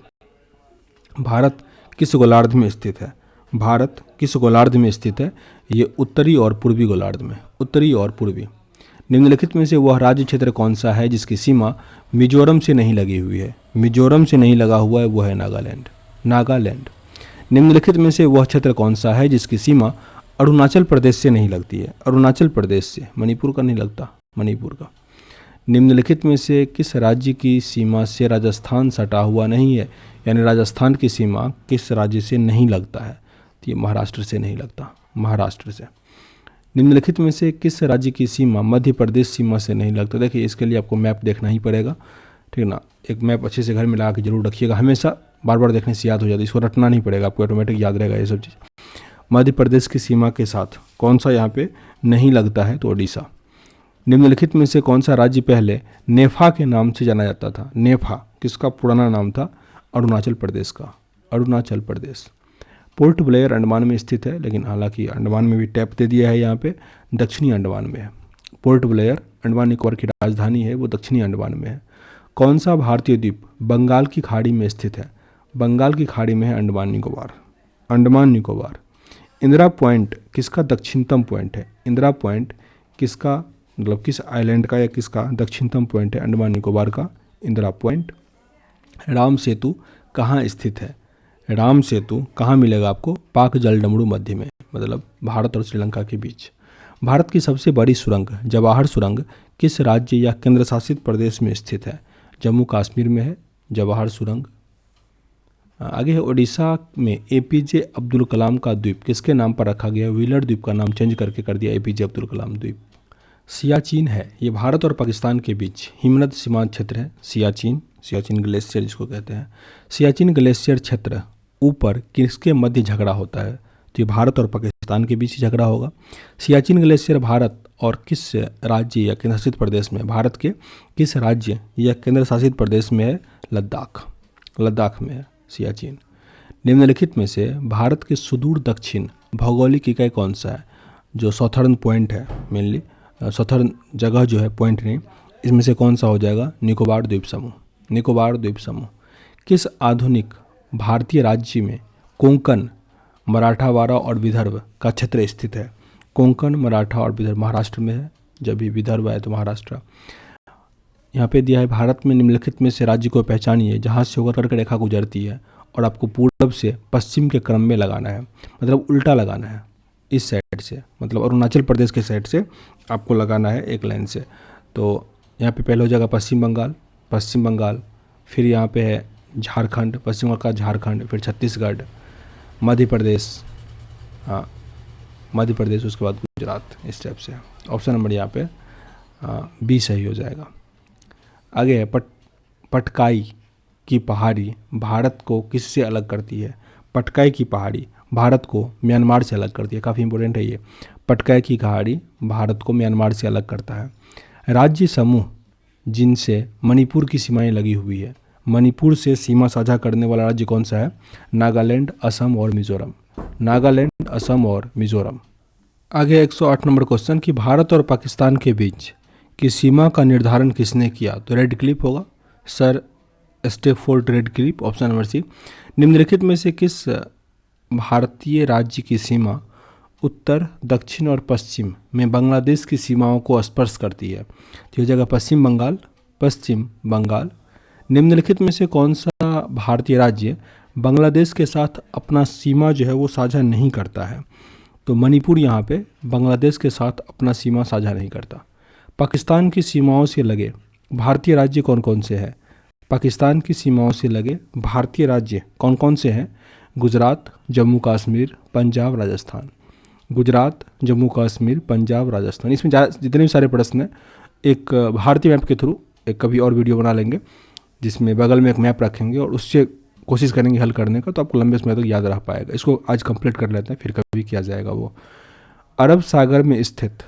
Speaker 1: भारत किस गोलार्ध में स्थित है? भारत किस गोलार्ध में स्थित है? ये उत्तरी और पूर्वी गोलार्ध में, उत्तरी और पूर्वी। निम्नलिखित में से वह राज्य क्षेत्र कौन सा है जिसकी सीमा मिजोरम से नहीं लगी हुई है? मिजोरम से नहीं लगा हुआ है वो है नागालैंड, नागालैंड। निम्नलिखित में से वह क्षेत्र कौन सा है जिसकी सीमा अरुणाचल प्रदेश से नहीं लगती है? अरुणाचल प्रदेश से, मणिपुर का नहीं लगता, मणिपुर का। निम्नलिखित में से किस राज्य की सीमा से राजस्थान सटा हुआ नहीं है? यानी राजस्थान की सीमा किस राज्य से नहीं लगता है? तो ये महाराष्ट्र से नहीं लगता, महाराष्ट्र से। निम्नलिखित में से किस राज्य की सीमा मध्य प्रदेश सीमा से नहीं लगता? देखिए इसके लिए आपको मैप देखना ही पड़ेगा, ठीक ना। एक मैप अच्छे से घर में ला के जरूर रखिएगा, हमेशा बार बार देखने से याद हो जाता है, इसको रटना नहीं पड़ेगा, आपको ऑटोमेटिक याद रहेगा ये सब चीज़। मध्य प्रदेश की सीमा के साथ कौन सा यहाँ पे नहीं लगता है? तो ओडिशा। निम्नलिखित में से कौन सा राज्य पहले नेफा के नाम से जाना जाता था? नेफा किसका पुराना नाम था? अरुणाचल प्रदेश का, अरुणाचल प्रदेश। पोर्ट ब्लेयर अंडमान में स्थित है, लेकिन हालांकि अंडमान में भी टैप दे दिया है, यहाँ पे दक्षिणी अंडमान में है। पोर्ट ब्लेयर अंडमान निकोबार की राजधानी है, वो दक्षिणी अंडमान में है। कौन सा भारतीय द्वीप बंगाल की खाड़ी में स्थित है? बंगाल की खाड़ी में है अंडमान निकोबार, अंडमान निकोबार। इंदिरा पॉइंट किसका दक्षिणतम पॉइंट है? इंदिरा पॉइंट किसका, मतलब किस आइलैंड का या किसका दक्षिणतम पॉइंट है? अंडमान निकोबार का इंदिरा पॉइंट। राम सेतु कहाँ स्थित है? राम सेतु कहाँ मिलेगा आपको? पाक जलडमरू मध्य में, मतलब भारत और श्रीलंका के बीच। भारत की सबसे बड़ी सुरंग जवाहर सुरंग किस राज्य या केंद्र शासित प्रदेश में स्थित है? जम्मू कश्मीर में है जवाहर सुरंग। आगे है उड़ीसा में एपीजे अब्दुल कलाम का द्वीप किसके नाम पर रखा गया? व्हीलर द्वीप का नाम चेंज करके कर दिया एपीजे अब्दुल कलाम द्वीप। सियाचिन है, ये भारत और पाकिस्तान के बीच हिमनद सीमांत क्षेत्र है। सियाचिन, सियाचिन ग्लेशियर जिसको कहते हैं। सियाचिन ग्लेशियर क्षेत्र ऊपर किसके मध्य झगड़ा होता है? तो ये भारत और पाकिस्तान के बीच झगड़ा होगा। सियाचिन ग्लेशियर भारत और किस राज्य या केंद्र शासित प्रदेश में? भारत के किस राज्य या केंद्र शासित प्रदेश में है? लद्दाख, लद्दाख में है सियाचिन। निम्नलिखित में से भारत के सुदूर दक्षिण भौगोलिक इकाई कौन सा है? जो सॉथर्न पॉइंट है, मेनली सॉथर्न जगह जो है, पॉइंट नहीं, इसमें से कौन सा हो जाएगा? निकोबार द्वीप समूह। निकोबार द्वीप समूह। किस आधुनिक भारतीय राज्य में कोंकण, मराठावाड़ा और विदर्भ का क्षेत्र स्थित है? कोंकण, मराठा और विदर्भ महाराष्ट्र में है, जब भी विदर्भ है तो महाराष्ट्र। यहाँ पे दिया है भारत में निम्नलिखित में से राज्य को पहचानिए जहाँ से होकर कर्क रेखा गुजरती है और आपको पूर्व से पश्चिम के क्रम में लगाना है, मतलब उल्टा लगाना है, इस साइड से, मतलब अरुणाचल प्रदेश के साइड से आपको लगाना है एक लाइन से। तो यहाँ पे पहले हो जाएगा पश्चिम बंगाल, पश्चिम बंगाल, फिर यहाँ पे है झारखंड, पश्चिम बंगाल का झारखंड, फिर छत्तीसगढ़, मध्य प्रदेश, हाँ मध्य प्रदेश, उसके बाद गुजरात, इस टाइप से। ऑप्शन नंबर यहाँ पे बी सही हो जाएगा। आगे है पटकाई की पहाड़ी भारत को किससे अलग करती है? पटकाई की पहाड़ी भारत को म्यांमार से अलग करती है, काफ़ी इंपॉर्टेंट है ये। पटकाई की पहाड़ी भारत को म्यांमार से अलग करता है। राज्य समूह जिनसे मणिपुर की सीमाएं लगी हुई है, मणिपुर से सीमा साझा करने वाला राज्य कौन सा है? नागालैंड, असम और मिजोरम। नागालैंड, असम और मिजोरम। आगे 108 नंबर क्वेश्चन कि भारत और पाकिस्तान के बीच की सीमा का निर्धारण किसने किया? तो रेड क्लिप होगा, sir Stafford Radcliffe, option number C. निम्नलिखित में से किस भारतीय राज्य की सीमा उत्तर, दक्षिण और पश्चिम में बांग्लादेश की सीमाओं को स्पर्श करती है? तो ये जगह पश्चिम बंगाल, पश्चिम बंगाल। निम्नलिखित में से कौन सा भारतीय राज्य बांग्लादेश के साथ अपना सीमा जो है वो साझा नहीं करता है? तो मणिपुर यहाँ पे बांग्लादेश के साथ अपना सीमा साझा नहीं करता। पाकिस्तान की सीमाओं से लगे भारतीय राज्य कौन कौन से हैं? पाकिस्तान की सीमाओं से लगे भारतीय राज्य कौन कौन से हैं? गुजरात, जम्मू कश्मीर, पंजाब, राजस्थान। गुजरात, जम्मू कश्मीर, पंजाब, राजस्थान। इसमें जितने भी सारे प्रश्न हैं एक भारतीय मैप के थ्रू एक कभी और वीडियो बना लेंगे, जिसमें बगल में एक मैप रखेंगे और उससे कोशिश करेंगे हल करने का, तो आपको लंबे समय तक याद रह पाएगा। इसको आज कंप्लीट कर लेते हैं, फिर कभी किया जाएगा वो। अरब सागर में स्थित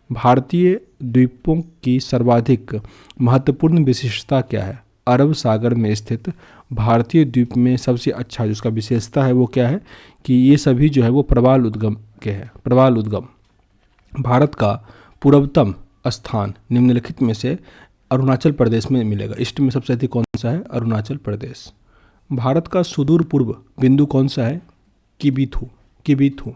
Speaker 1: भारतीय द्वीपों की सर्वाधिक महत्वपूर्ण विशेषता क्या है? अरब सागर में स्थित भारतीय द्वीप में सबसे अच्छा जो उसका विशेषता है वो क्या है? कि ये सभी जो है वो प्रवाल उद्गम के हैं, प्रवाल उद्गम। भारत का पूर्वतम स्थान निम्नलिखित में से अरुणाचल प्रदेश में मिलेगा। ईस्ट में सबसे अधिक कौन सा है? अरुणाचल प्रदेश। भारत का सुदूर पूर्व बिंदु कौन सा है? किबिथु, किबिथु।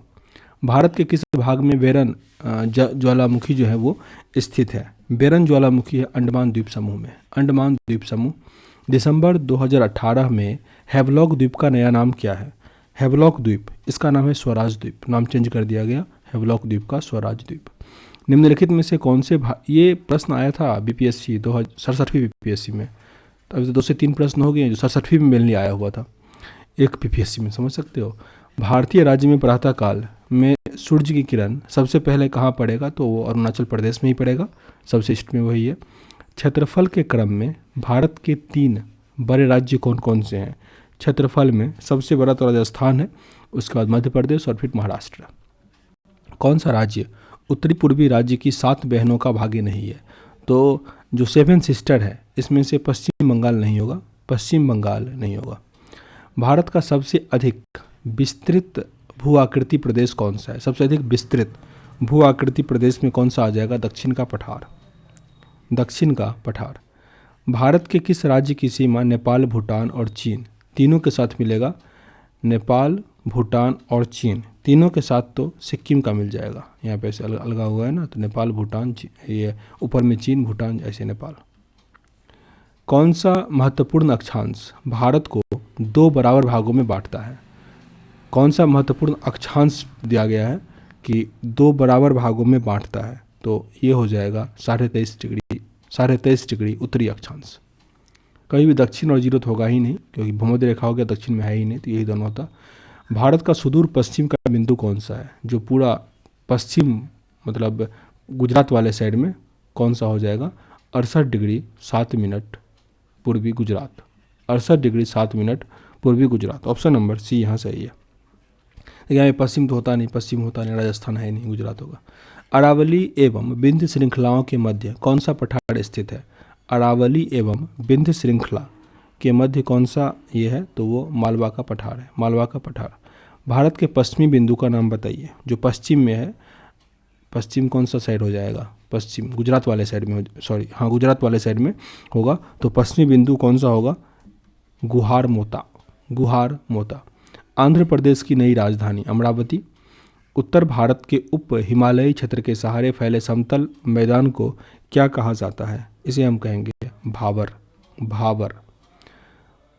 Speaker 1: भारत के किस भाग में बेरन ज्वालामुखी जो है वो स्थित है? बेरन ज्वालामुखी है अंडमान द्वीप समूह में, अंडमान द्वीप समूह। दिसंबर 2018 में हैवलॉक द्वीप का नया नाम क्या है? हैवलॉक द्वीप, इसका नाम है स्वराज द्वीप, नाम चेंज कर दिया गया हैवलॉक द्वीप का स्वराज द्वीप। निम्नलिखित में से कौन से ये प्रश्न आया था बीपीएससी 67वीं बीपीएससी में, तो अभी तो 2 से 3 प्रश्न हो गए, जो 67वीं में मेनली आया हुआ था एक बीपीएससी में, समझ सकते हो। भारतीय राज्य में प्रातःकाल में सूर्य की किरण सबसे पहले कहाँ पड़ेगा? तो वो अरुणाचल प्रदेश में ही पड़ेगा, सबसे ईस्ट में वही है। क्षेत्रफल के क्रम में भारत के 3 बड़े राज्य कौन कौन से हैं? क्षेत्रफल में सबसे बड़ा तो राजस्थान है, उसके बाद मध्य प्रदेश और फिर महाराष्ट्र। कौन सा राज्य उत्तरी पूर्वी राज्य की 7 बहनों का भागी नहीं है? तो जो 7 सिस्टर है इसमें से पश्चिम बंगाल नहीं होगा, पश्चिम बंगाल नहीं होगा। भारत का सबसे अधिक विस्तृत भू आकृति प्रदेश कौन सा है? सबसे अधिक विस्तृत भू आकृति प्रदेश में कौन सा आ जाएगा? दक्षिण का पठार, दक्षिण का पठार। भारत के किस राज्य की सीमा नेपाल, भूटान और चीन तीनों के साथ मिलेगा? नेपाल, भूटान और चीन तीनों के साथ तो सिक्किम का मिल जाएगा, यहाँ पे ऐसे अलगा हुआ है ना, तो नेपाल, भूटान, ये ऊपर में चीन, भूटान, ऐसे नेपाल। कौन सा महत्वपूर्ण अक्षांश भारत को 2 बराबर भागों में बांटता है? कौन सा महत्वपूर्ण अक्षांश दिया गया है कि 2 बराबर भागों में बांटता है? तो ये हो जाएगा 23.5 डिग्री, 23.5 डिग्री उत्तरी अक्षांश। कहीं भी दक्षिण और 0 तो होगा ही नहीं, क्योंकि भूमध्य रेखा हो गया, दक्षिण में है ही नहीं, तो यही दोनों होता। भारत का सुदूर पश्चिम का बिंदु कौन सा है? जो पूरा पश्चिम मतलब गुजरात वाले साइड में कौन सा हो जाएगा? 68 डिग्री 7 मिनट पूर्वी गुजरात, 68 डिग्री 7 मिनट पूर्वी गुजरात। ऑप्शन नंबर सी यहाँ सही है। यहाँ पश्चिम तो होता नहीं, पश्चिम होता नहीं, राजस्थान है नहीं, गुजरात होगा। अरावली एवं विंध्य श्रृंखलाओं के मध्य कौन सा पठार स्थित है? अरावली एवं विंध्य श्रृंखला के मध्य कौन सा ये है, तो वो मालवा का पठार है, मालवा का पठार। भारत के पश्चिमी बिंदु का नाम बताइए, जो पश्चिम में है। पश्चिम कौन सा साइड हो जाएगा, पश्चिम गुजरात वाले साइड में, सॉरी हाँ गुजरात वाले साइड में होगा, तो पश्चिमी बिंदु कौन सा होगा, गुहार मोता, गुहार मोता। आंध्र प्रदेश की नई राजधानी अमरावती। उत्तर भारत के उप हिमालयी क्षेत्र के सहारे फैले समतल मैदान को क्या कहा जाता है, इसे हम कहेंगे भाबर, भाबर।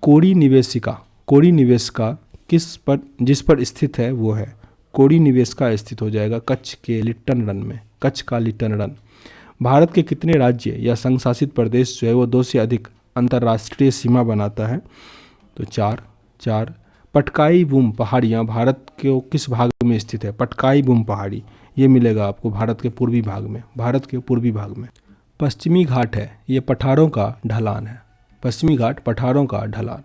Speaker 1: कोड़ी निवेशिका, कोड़ी निवेशिका किस पर, जिस पर स्थित है वो है, कोड़ी निवेशिका स्थित हो जाएगा कच्छ के लिट्टन रन में, कच्छ का लिट्टन रन। भारत के कितने राज्य या संघ शासित प्रदेश जो है वो 2 से अधिक अंतर्राष्ट्रीय सीमा बनाता है, तो 4। पटकाई बूम पहाड़ियाँ भारत के किस भाग में स्थित है, पटकाई बूम पहाड़ी, ये मिलेगा आपको भारत के पूर्वी भाग में, भारत के पूर्वी भाग में। पश्चिमी घाट है, ये पठारों का ढलान है, पश्चिमी घाट पठारों का ढलान।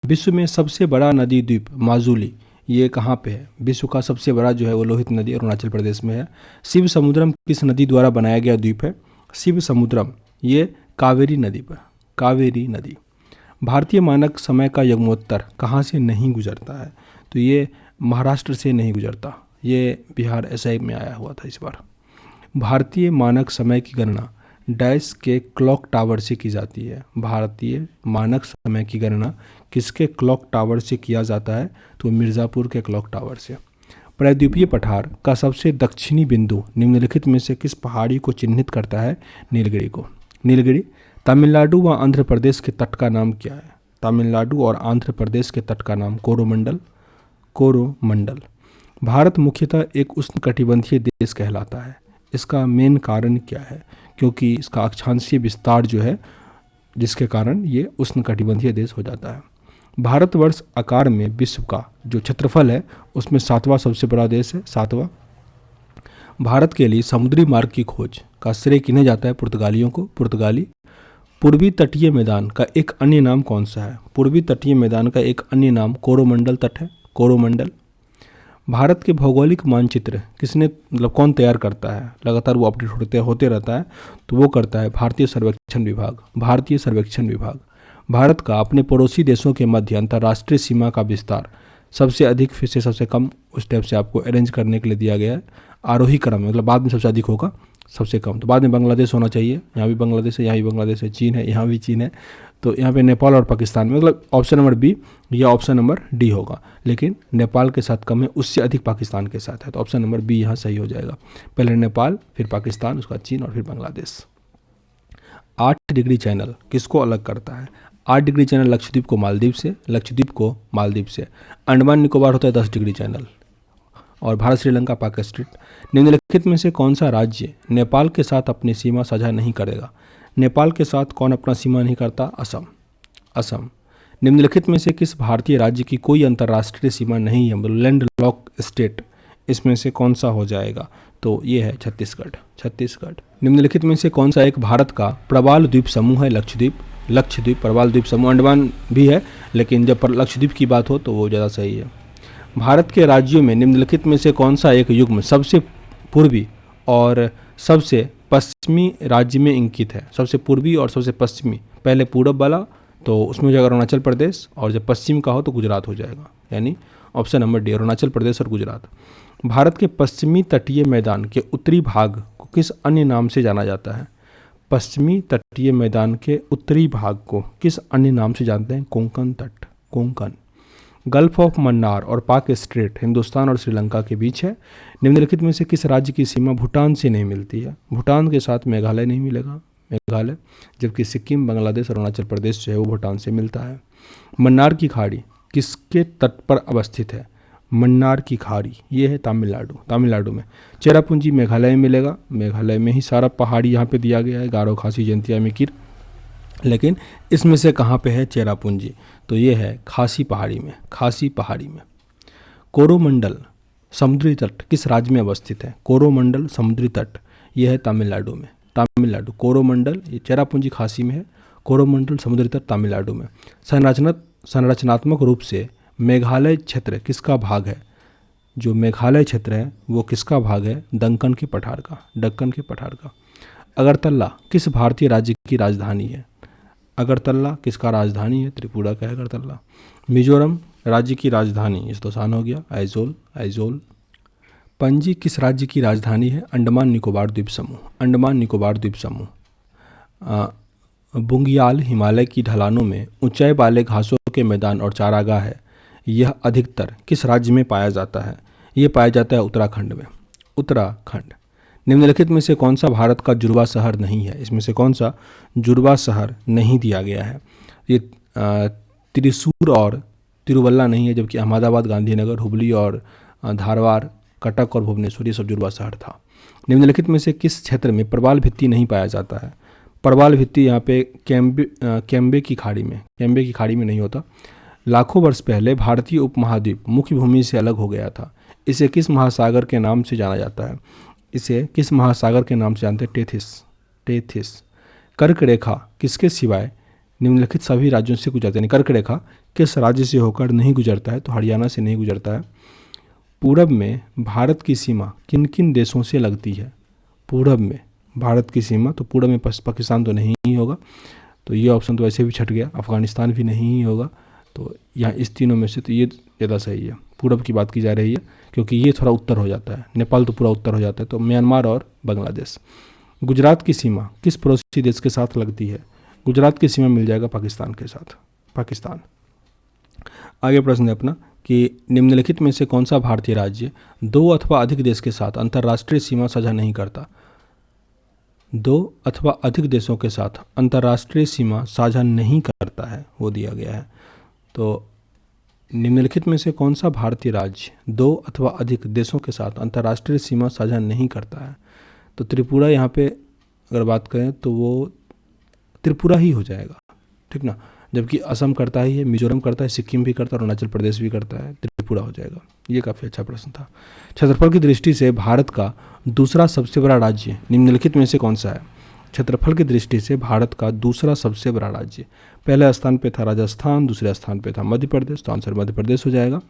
Speaker 1: विश्व में सबसे बड़ा नदी द्वीप माजुली, ये कहाँ पे है, विश्व का सबसे बड़ा जो है वो लोहित नदी अरुणाचल प्रदेश में है। शिव समुद्रम किस नदी द्वारा बनाया गया द्वीप है, शिव समुद्रम, ये कावेरी नदी पर, कावेरी नदी। भारतीय मानक समय का युग्मोत्तर कहाँ से नहीं गुजरता है, तो ये महाराष्ट्र से नहीं गुजरता, ये बिहार एसआई में आया हुआ था इस बार। भारतीय मानक समय की गणना डैश के क्लॉक टावर से की जाती है, भारतीय मानक समय की गणना किसके क्लॉक टावर से किया जाता है, तो मिर्ज़ापुर के क्लॉक टावर से। प्रायद्वीपीय पठार का सबसे दक्षिणी बिंदु निम्नलिखित में से किस पहाड़ी को चिन्हित करता है, नीलगिरी को, नीलगिरी। तमिलनाडु व आंध्र प्रदेश के तट का नाम क्या है, तमिलनाडु और आंध्र प्रदेश के तट का नाम कोरोमंडल, कोरोमंडल। भारत मुख्यतः एक उष्णकटिबंधीय देश कहलाता है, इसका मेन कारण क्या है, क्योंकि इसका अक्षांशीय विस्तार जो है जिसके कारण ये उष्णकटिबंधीय देश हो जाता है। भारतवर्ष आकार में विश्व का जो क्षेत्रफल है उसमें 7वां सबसे बड़ा देश है, 7वां। भारत के लिए समुद्री मार्ग की खोज का श्रेय किन्हें जाता है, पुर्तगालियों को, पुर्तगाली। पूर्वी तटीय मैदान का एक अन्य नाम कौन सा है, पूर्वी तटीय मैदान का एक अन्य नाम कोरोमंडल तट है, कोरोमंडल। भारत के भौगोलिक मानचित्र किसने, मतलब कौन तैयार करता है, लगातार वो अपडेट होते रहता है, तो वो करता है भारतीय सर्वेक्षण विभाग, भारतीय सर्वेक्षण विभाग। भारत का अपने पड़ोसी देशों के मध्य अंतर्राष्ट्रीय सीमा का विस्तार सबसे अधिक फिर से सबसे कम उस टाइप से आपको अरेंज करने के लिए दिया गया है, आरोही क्रम में, मतलब बाद में सबसे अधिक होगा, सबसे कम तो बाद में बांग्लादेश होना चाहिए, यहाँ भी बांग्लादेश है, यहाँ भी बांग्लादेश है, चीन है, यहाँ भी चीन है, तो यहाँ पे नेपाल और पाकिस्तान में, मतलब ऑप्शन नंबर बी या ऑप्शन नंबर डी होगा, लेकिन नेपाल के साथ कम है, उससे अधिक पाकिस्तान के साथ है, तो ऑप्शन नंबर बी यहाँ सही हो जाएगा। पहले नेपाल, फिर पाकिस्तान, उसके बाद चीन और फिर बांग्लादेश। 8 डिग्री चैनल किसको अलग करता है, 8 डिग्री चैनल लक्षद्वीप को मालदीव से, लक्षद्वीप को मालदीव से। अंडमान निकोबार होता है 10 डिग्री चैनल, और भारत श्रीलंका पाक स्ट्रेट। निम्नलिखित में से कौन सा राज्य नेपाल के साथ अपनी सीमा साझा नहीं करेगा, नेपाल के साथ कौन अपना सीमा नहीं करता, असम, असम। निम्नलिखित में से किस भारतीय राज्य की कोई अंतर्राष्ट्रीय सीमा नहीं है, मतलब लैंड लॉक स्टेट, इसमें से कौन सा हो जाएगा, तो ये है छत्तीसगढ़, छत्तीसगढ़। निम्नलिखित में से कौन सा एक भारत का प्रवाल द्वीप समूह है, लक्षद्वीप, लक्षद्वीप प्रवाल द्वीप समूह। अंडमान भी है, लेकिन जब लक्षद्वीप की बात हो तो वो ज़्यादा सही है। भारत के राज्यों में निम्नलिखित में से कौन सा एक युग्म सबसे पूर्वी और सबसे पश्चिमी राज्य में अंकित है, सबसे पूर्वी और सबसे पश्चिमी, पहले पूरब वाला तो उसमें हो जाएगा अरुणाचल प्रदेश, और जब पश्चिम का हो तो गुजरात हो जाएगा, यानी option number D, Arunachal Pradesh और गुजरात। भारत के पश्चिमी तटीय मैदान के उत्तरी भाग को किस अन्य नाम से जाना जाता है, पश्चिमी तटीय मैदान के उत्तरी भाग को किस अन्य नाम से जानते हैं, कोंकण तट, कोंकण। गल्फ ऑफ मन्नार और पाक स्ट्रेट हिंदुस्तान और श्रीलंका के बीच है। निम्नलिखित में से किस राज्य की सीमा भूटान से नहीं मिलती है, भूटान के साथ मेघालय नहीं मिलेगा, मेघालय, जबकि सिक्किम, बांग्लादेश और अरुणाचल प्रदेश जो है वो भूटान से मिलता है। मन्नार की खाड़ी किसके तट पर अवस्थित है, मन्नार की खाड़ी, ये है तमिलनाडु, तमिलनाडु में। चेरापूंजी मेघालय में मिलेगा, मेघालय में ही सारा पहाड़ी यहाँ पे दिया गया है, गारो, खासी, जयंतिया, मिकिर, लेकिन इसमें से कहाँ पे है चेरापूंजी, तो ये है खासी पहाड़ी में, खासी पहाड़ी में। कोरोमंडल समुद्री तट किस राज्य में अवस्थित है, कोरोमंडल समुद्री तट, ये है तमिलनाडु में, तमिलनाडु। कोरोमंडल ये चेरापूंजी खासी में है, कोरोमंडल समुद्री तट तमिलनाडु में। संरचनात्मक रूप से मेघालय क्षेत्र किसका भाग है, जो मेघालय क्षेत्र है वो किसका भाग है, दक्कन के पठार का, दक्कन के पठार का। अगरतला किस भारतीय राज्य की राजधानी है, अगरतला किसका राजधानी है? त्रिपुरा का है अगरतला। मिजोरम राज्य की राजधानी, इस तो आसान हो गया, आइजोल, आइजोल। पणजी किस राज्य की राजधानी है? अंडमान निकोबार द्वीप समूह, अंडमान निकोबार द्वीप समूह। बुंगियाल हिमालय की ढलानों में ऊंचाई वाले घासों के मैदान और चारागाह है। यह अधिकतर किस राज्य में पाया जाता है? ये पाया जाता है उत्तराखंड में, उत्तराखंड। निम्नलिखित में से कौन सा भारत का जुड़वा शहर नहीं है? इसमें से कौन सा जुड़वा शहर नहीं दिया गया है? ये त्रिशूर और तिरुवल्ला नहीं है, जबकि अहमदाबाद, गांधीनगर, हुबली और धारवाड़, कटक और भुवनेश्वर ये सब जुड़वा शहर था। निम्नलिखित में से किस क्षेत्र में प्रवाल भित्ति नहीं पाया जाता है? प्रवाल भित्ति यहाँ पे कैम्बे की खाड़ी में, कैम्बे की खाड़ी में नहीं होता। लाखों वर्ष पहले भारतीय उपमहाद्वीप मुख्य भूमि से अलग हो गया था। इसे किस महासागर के नाम से जाना जाता है? इसे किस महासागर के नाम से जानते हैं? Tethys, Tethys. कर्क रेखा किसके सिवाय निम्नलिखित सभी राज्यों से गुजरते हैं? कर्क रेखा किस राज्य से होकर नहीं गुजरता है? तो हरियाणा से नहीं गुजरता है। पूरब में भारत की सीमा किन किन देशों से लगती है? पूरब में भारत की सीमा, तो पूरब में पाकिस्तान तो नहीं ही होगा, तो ये ऑप्शन तो वैसे भी छट गया। अफगानिस्तान भी नहीं ही होगा, तो यहाँ इस तीनों में से तो ये ज़्यादा सही है। पूरब की बात की जा रही है क्योंकि ये थोड़ा उत्तर हो जाता है, नेपाल तो पूरा उत्तर हो जाता है, तो म्यांमार और बांग्लादेश। गुजरात की सीमा किस पड़ोसी देश के साथ लगती है? गुजरात की सीमा मिल जाएगा पाकिस्तान के साथ, पाकिस्तान। आगे प्रश्न है अपना कि निम्नलिखित में से कौन सा भारतीय राज्य दो अथवा अधिक देश के साथ अंतर्राष्ट्रीय सीमा साझा नहीं करता? दो अथवा अधिक देशों के साथ अंतर्राष्ट्रीय सीमा साझा नहीं करता है, वो दिया गया है। तो निम्नलिखित में से कौन सा भारतीय राज्य दो अथवा अधिक देशों के साथ अंतर्राष्ट्रीय सीमा साझा नहीं करता है? तो त्रिपुरा यहाँ पे अगर बात करें तो वो त्रिपुरा ही हो जाएगा, ठीक ना। जबकि असम करता ही है, मिजोरम करता है, सिक्किम भी करता है, अरुणाचल प्रदेश भी करता है, त्रिपुरा हो जाएगा। ये काफ़ी अच्छा प्रश्न था। क्षेत्रफल की दृष्टि से भारत का दूसरा सबसे बड़ा राज्य निम्नलिखित में से कौन सा है? क्षेत्रफल की दृष्टि से भारत का दूसरा सबसे बड़ा राज्य, पहले स्थान पे था राजस्थान, दूसरे स्थान पे था मध्य प्रदेश, तो आंसर मध्य प्रदेश हो जाएगा।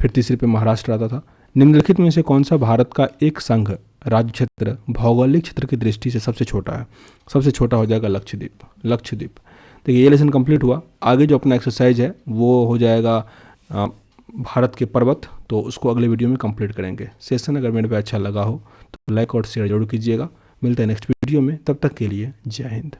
Speaker 1: फिर तीसरे पे महाराष्ट्र आता था। निम्नलिखित में से कौन सा भारत का एक संघ राज्य क्षेत्र भौगोलिक क्षेत्र की दृष्टि से सबसे छोटा है? सबसे छोटा हो जाएगा लक्षद्वीप, लक्षद्वीप। देखिए ये लेसन कंप्लीट हुआ। आगे जो अपना एक्सरसाइज है वो हो जाएगा भारत के पर्वत, तो उसको अगले वीडियो में कंप्लीट करेंगे। सेशन अगर मेरे पे अच्छा लगा हो तो लाइक और शेयर जरूर कीजिएगा। मिलते हैं नेक्स्ट वीडियो में, तब तक के लिए जय हिंद।